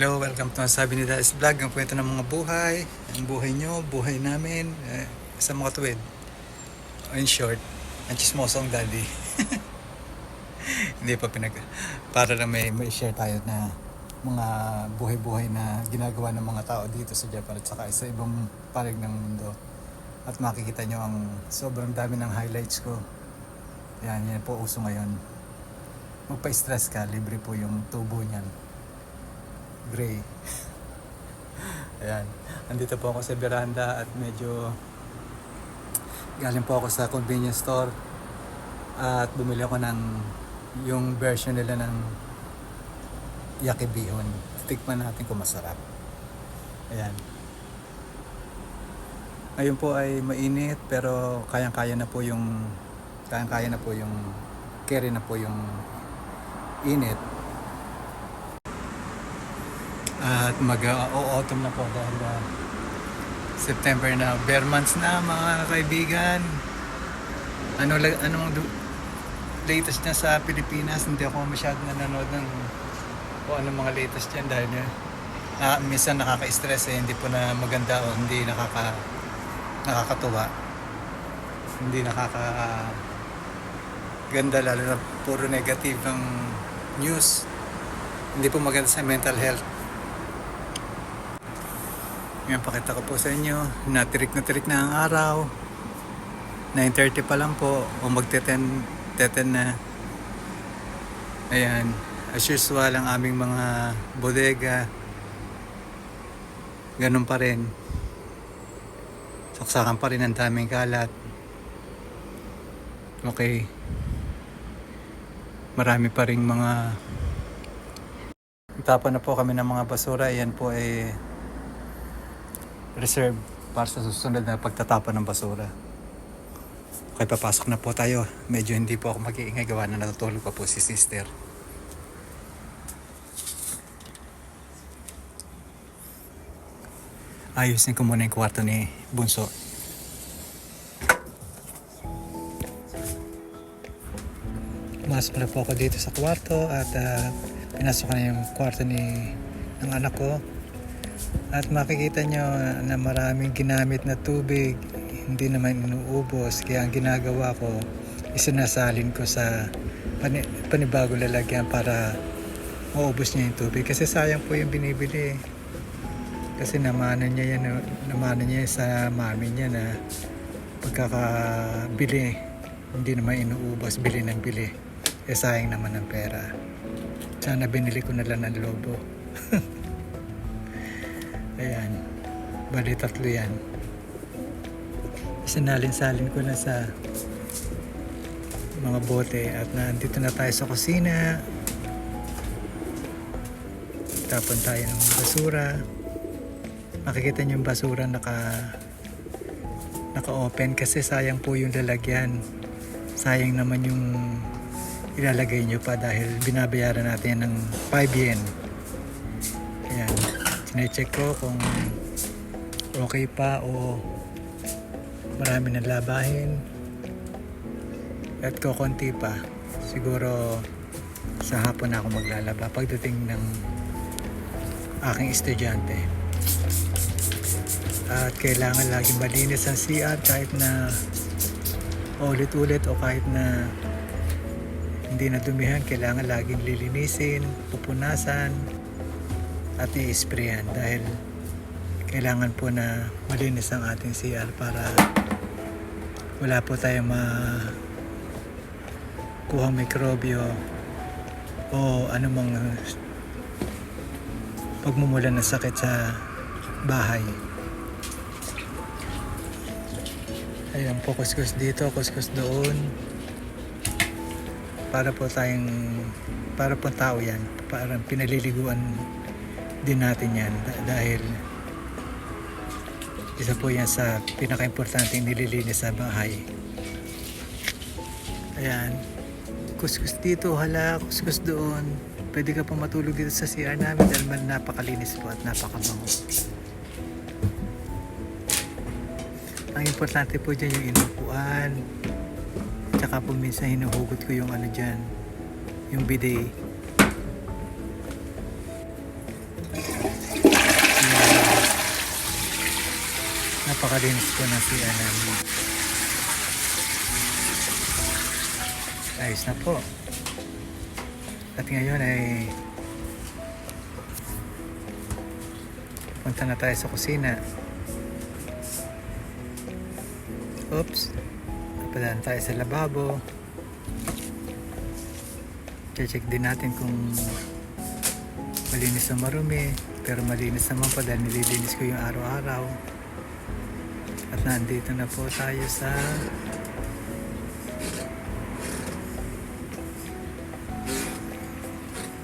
Hello, welcome to Sabi ni Dais Vlog, ang kwento ng mga buhay, ang buhay nyo, buhay namin, sa mga tuwid. In short, ang chismosong daddy. Hindi pa para lang may share tayo na mga buhay-buhay na ginagawa ng mga tao dito sa Japan at saka sa ibang panig ng mundo. At makikita nyo ang sobrang dami ng highlights ko. Yan po uso ngayon. Magpa-stress ka, libre po yung tubo niyan. Gray. Ayan. Andito po ako sa veranda at medyo galing po ako sa convenience store at bumili ako ng yung version nila ng yakibihon. Tikman natin kung masarap. Ayan. Ngayon po ay mainit pero kayang-kaya na po yung carry na po yung init. At mag-autumn na po dahil September na, bare months na mga kaibigan. Anong latest na sa Pilipinas? Hindi ako masyadong nanonood ng kung anong mga latest dyan dahil minsan nakaka-stress hindi po na maganda o hindi nakakatuwa. Hindi nakakaganda lalo na puro negative ng news. Hindi po maganda sa mental health. Ngayon pakita ko po sa inyo, natirik na ang araw. 9:30 pa lang po o magte-10 na. Ayan, as usual ang aming mga bodega. Ganun pa rin. Saksakan pa rin ang daming kalat. Okay. Marami pa ring mga tapon na po kami ng mga basura. Ayan po ay reserve para sa susunod na pagtatapon ng basura. Okay, papasok na po tayo. Medyo hindi po ako mag-iingay gawa na natutulog pa po si sister. Ayusin ko muna yung kwarto ni Bunso. Pumasok na po ako dito sa kwarto at pinasok ko na yung kwarto ng anak ko. At makikita nyo na maraming ginamit na tubig, hindi naman inuubos. Kaya ang ginagawa ko, isinasalin ko sa panibagong lalagyan para maubos niya yung tubig. Kasi sayang po yung binibili. Kasi namana niya sa mami niya na pagkakabili, hindi naman inuubos, bili ng bili. Sayang naman ang pera. Sana binili ko na lang ng lobo. Ayan, bali 3 yan. Sinalin-salin ko na sa mga bote at nandito na tayo sa kusina. Tapon tayo ng basura. Makikita nyo yung basura naka-open kasi sayang po yung lalagyan. Sayang naman yung ilalagay nyo pa dahil binabayaran natin ng 5 yen. Ayan. Sine-check ko kung okay pa o marami na labahin at kukunti pa. Siguro sa hapon na ako maglalaba pagdating ng aking estudyante. At kailangan laging malinis ang CR kahit na ulit-ulit o kahit na hindi na dumihan, kailangan laging lilinisin, pupunasan at i-sprayan dahil kailangan po na malinis ang ating CR para wala po tayong makuhang mikrobyo o anumang pagmumula ng sakit sa bahay. Ayan po, kuskus dito, kuskus doon. Para po tao yan, parang pinaliliguan din natin yan dahil isa po yan sa pinaka-importante nililinis sa bahay. Ayan, kuskus dito, kuskus doon. Pwede ka pa matulog dito sa CR namin dahil napakalinis po at napakabango. Ang importante po dyan yung inupuan. Tsaka po minsan hinuhugot ko yung dyan, yung bidet. Napakalinis po ng CR namin. Ayos na po. At ngayon ay punta na tayo sa kusina. Oops. Napadaan tayo sa lababo. Check din natin kung malinis o marumi. Pero malinis naman pa dahil nililinis ko yung araw-araw. At nandito na po tayo sa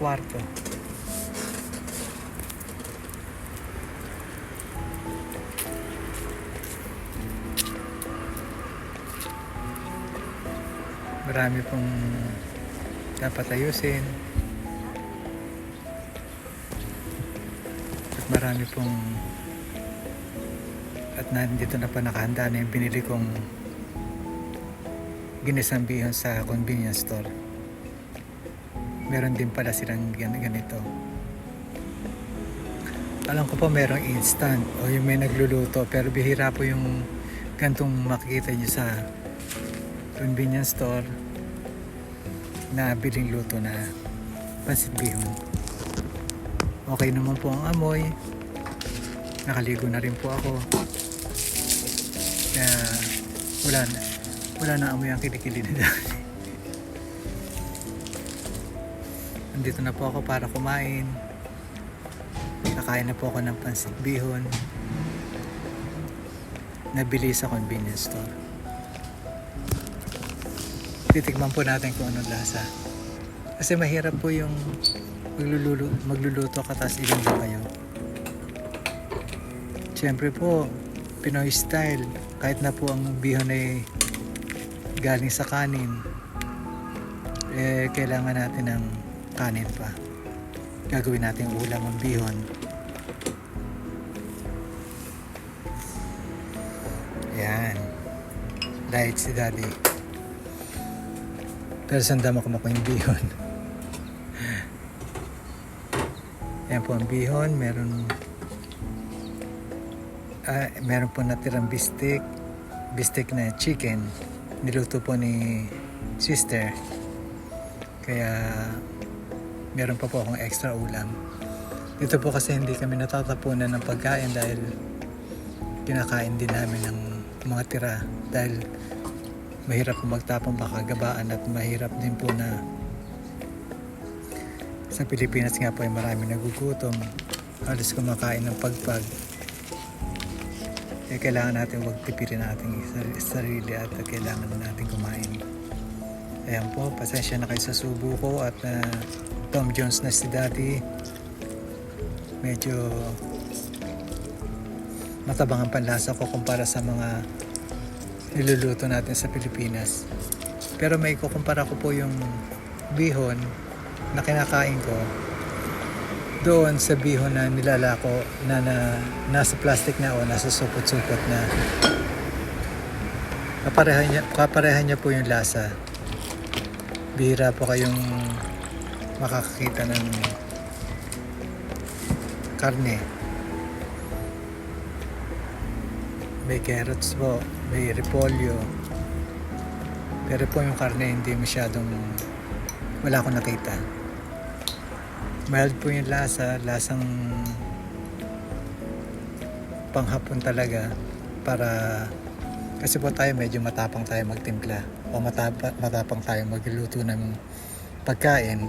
kwarto. Marami pong dapat ayusin. At marami pong at nandito na pa nakahanda na yung binili kong ginisang bihon sa convenience store. Meron din pala silang ganito. Alam ko po merong instant o yung may nagluluto, pero bihira po yung gantong makikita nyo sa convenience store na biling luto na pansit bihon. Okay naman po ang amoy. Nakaligo na rin po ako. Kaya wala na amoy ang kilikili na dati. Nandito na po ako para kumain. Kakain na po ako ng pansit bihon. Nabili sa convenience store. Titikman po natin kung anong lasa. Kasi mahirap po yung magluluto ka tapos iluluto kayo. Siyempre po, Pinoy style, kahit na po ang bihon ay galing sa kanin, kailangan natin ng kanin pa. Gagawin natin ulam ang bihon. Yan. Diet si Daddy. Pero sandama ko yung bihon. Yan po ang bihon. Meron po natirang bistek na chicken. Niluto po ni sister. Kaya meron pa po akong extra ulam. Dito po kasi hindi kami natatapunan ng pagkain dahil kinakain din namin ng mga tira. Dahil mahirap po magtapon baka gabaan at mahirap din po na sa Pilipinas nga po ay marami nagugutom. Halos kumakain ng pagpag. Kailangan natin wag tipirin natin sarili at kailangan natin kumain. Ayan po, pasensya na kayo sa subo ko at Tom Jones na si Daddy. Medyo matabang ang panlasa ko kumpara sa mga niluluto natin sa Pilipinas. Pero may kukumpara ko po yung bihon na kinakain ko doon sa bihon na nilalako na nasa plastic na o nasa supot-supot na. Kaparehan niya po yung lasa. Bihira po kayong makakakita ng karne. May carrots po, may repolyo. Pero po yung karne hindi masyadong, wala akong nakita. Mild po yung lasang panghapon talaga para kasi po tayo medyo matapang tayo magtimpla o matapang tayo magluto ng pagkain.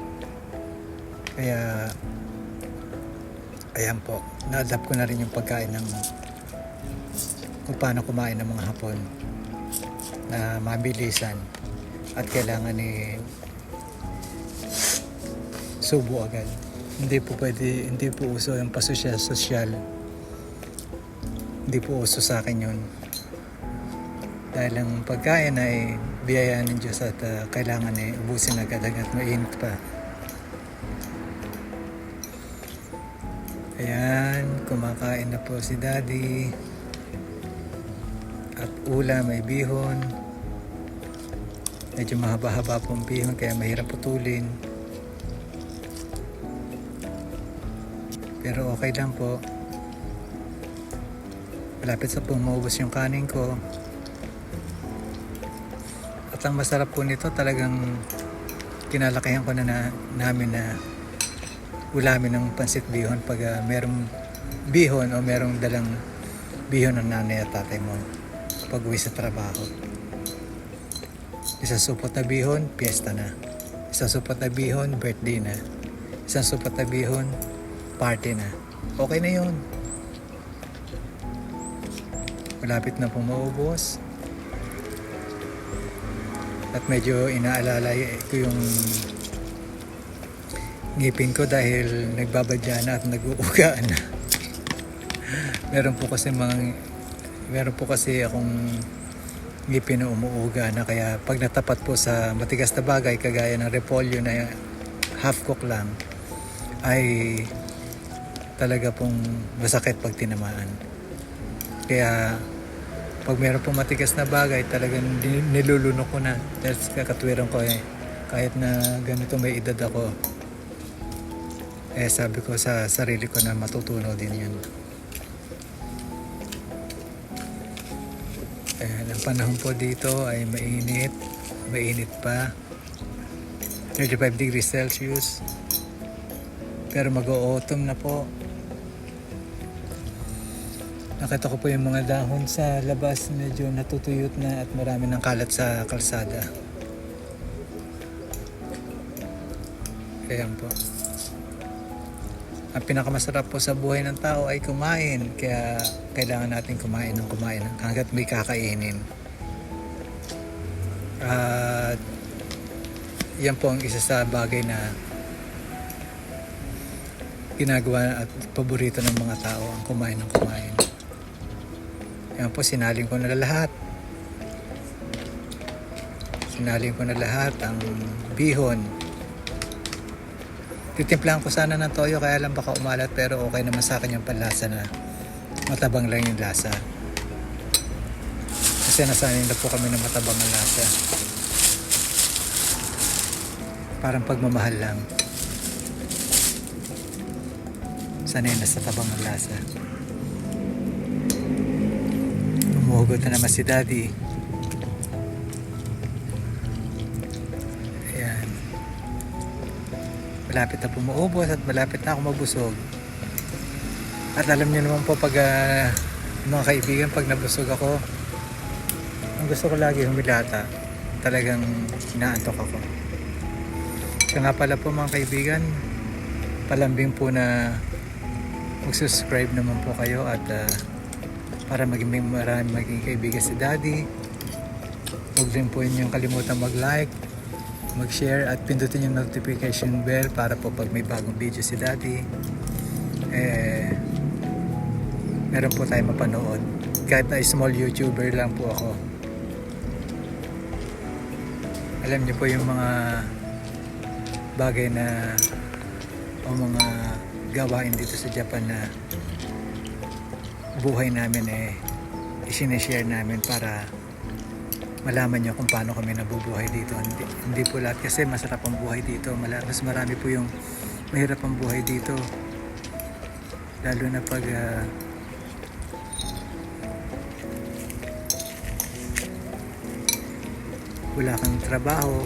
Kaya ayan po, na-adapt ko na rin yung pagkain ng kung paano kumain ng mga hapon na mabilisan at kailangan subo agad. Hindi po uso yung pasosyal. Hindi po uso sa akin yun. Dahil ang pagkain ay biyaya ng Diyos at kailangan ubusin agad-agad, mainit pa. Ayan, kumakain na po si Daddy. At ulam ay bihon. Medyo mahaba-haba pong bihon kaya mahirap putulin. Pero okay lang po. Malapit sa pumubos yung kanin ko. At ang masarap po nito, talagang kinalakihan ko na namin na ulamin ng pansit bihon pag merong bihon o merong dalang bihon ng nanay at tatay mo pag uwi sa trabaho. Isang supot na bihon, piyesta na. Isang supot na bihon, birthday na. Isang supot na bihon, party na. Okay na yun. Malapit na pong maubos. At medyo inaalala ko yung ngipin ko dahil nagbabadya na at nag-uugaan na. Meron po kasi akong ngipin na umuuga na, kaya pag natapat po sa matigas na bagay kagaya ng repolyo na half cook lang ay talaga pong masakit pag tinamaan. Kaya pag meron pong matigas na bagay talagang nilulunok ko na dahil kakatwiran ko kahit na ganito may edad ako, sabi ko sa sarili ko na matutunaw din yun. Ang panahon po dito ay mainit pa, 35 degrees Celsius, pero mag-autumn na po. Nakita ko po yung mga dahon sa labas, medyo natutuyot na at marami ng kalat sa kalsada. Ayan po. Ang pinakamasarap po sa buhay ng tao ay kumain, kaya kailangan natin kumain hanggat may kakainin. At yan po ang isa sa bagay na ginagawa at paborito ng mga tao, ang kumain ng kumain. Yan po, sinaling ko na lahat. Sinaling ko na lahat ang bihon. Titimplahan ko sana ng toyo, kaya lang baka umalat, pero okay naman sa akin yung panlasa na matabang lang yung lasa. Kasi nasanay na po kami na matabang ang lasa. Parang pagmamahal lang. Sanay na sa tabang ang lasa. Umuhugot na naman si Daddy. Ayan. Malapit na pumuubos at malapit na ako mabusog. At alam niyo naman po pag mga kaibigan, pag nabusog ako, ang gusto ko lagi humilata. Talagang inaantok ako. Kaya nga pala po mga kaibigan, palambing po na mag-subscribe naman po kayo at para maging kaibigan si Daddy. Huwag din po inyong kalimutan mag-like, mag-share at pindutin yung notification bell para po pag may bagong video si Daddy, meron po tayo mapanood. Kahit na small YouTuber lang po ako. Alam niyo po yung mga bagay na o mga gawain dito sa Japan na buhay namin isineshare namin para malaman nyo kung paano kami nabubuhay dito. Hindi po lahat kasi masarap ang buhay dito. Mas marami po yung mahirap ang buhay dito. Lalo na pag wala kang trabaho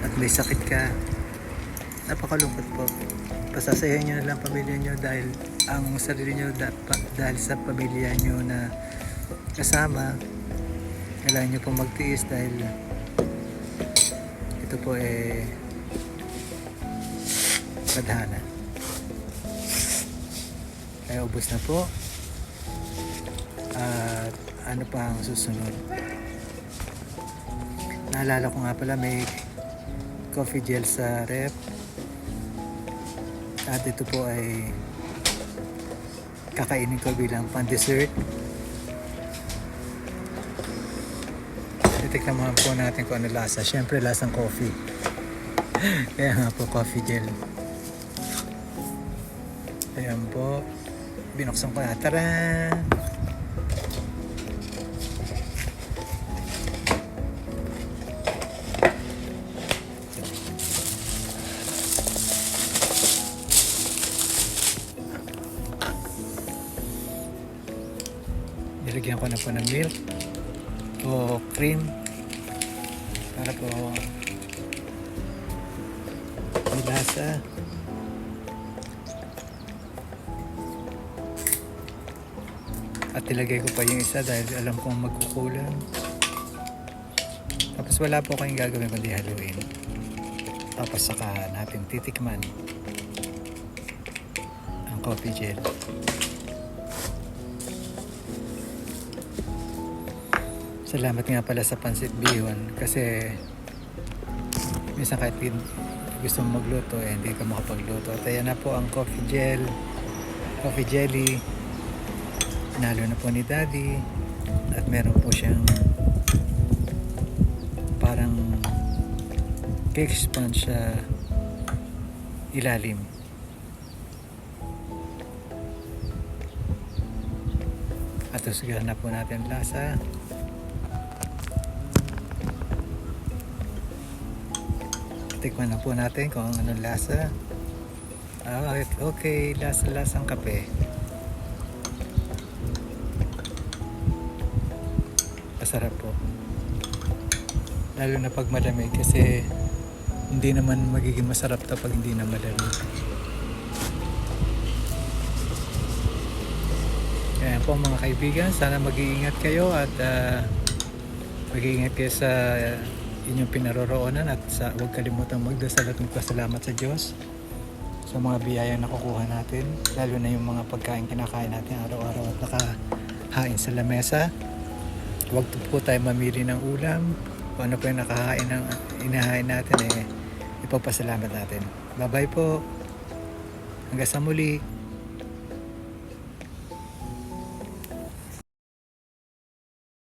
at may sakit ka. Napakalungkot po. Pasasayahin nyo na lang pamilya nyo dahil ang sarili nyo dahil sa pamilya nyo na kasama. Kailangan nyo po magtiis dahil ito po tadhana. Kaya ubos na po. At ano pa ang susunod? Naalala ko nga pala may coffee gel sa ref. At ito po ay kakainin ko bilang pan-dessert. Titikman naman po natin kung ano lasa. Siyempre lasang coffee. Kaya nga po coffee gel. Ayan po. Binuksan ko na. Taran! nilagyan ko na po ng milk o cream para po may lasa. At ilagay ko pa yung isa dahil alam kong magkukulang. Tapos wala po kayong gagawin kundi haluin. Tapos saka natin titikman ang coffee gel. Salamat nga pala sa Pansit Bihon kasi minsan kahit gusto mong magluto hindi ka makapagluto. At ayan na po ang coffee gel, coffee jelly. Nalo na po ni Daddy at meron po siyang parang cake sponge sa ilalim. At usugan na po natin lasa. Tikman na po natin kung anong lasa. Okay, lasa-lasang kape. Masarap po. Lalo na pag malamig kasi hindi naman magiging masarap to pag hindi na malamig. Kaya po mga kaibigan, sana mag-iingat kayo at mag-iingat kayo sa inyong pinaroroonan at huwag kalimutang magdasal at magpasalamat sa Diyos sa mga biyayang nakukuha natin, lalo na yung mga pagkain kinakain natin araw-araw at nakahain sa lamesa. Huwag po tayo mamili ng ulam. Kung ano po yung inahain natin, ipagpasalamat natin. Bye-bye po. Hanggang sa muli.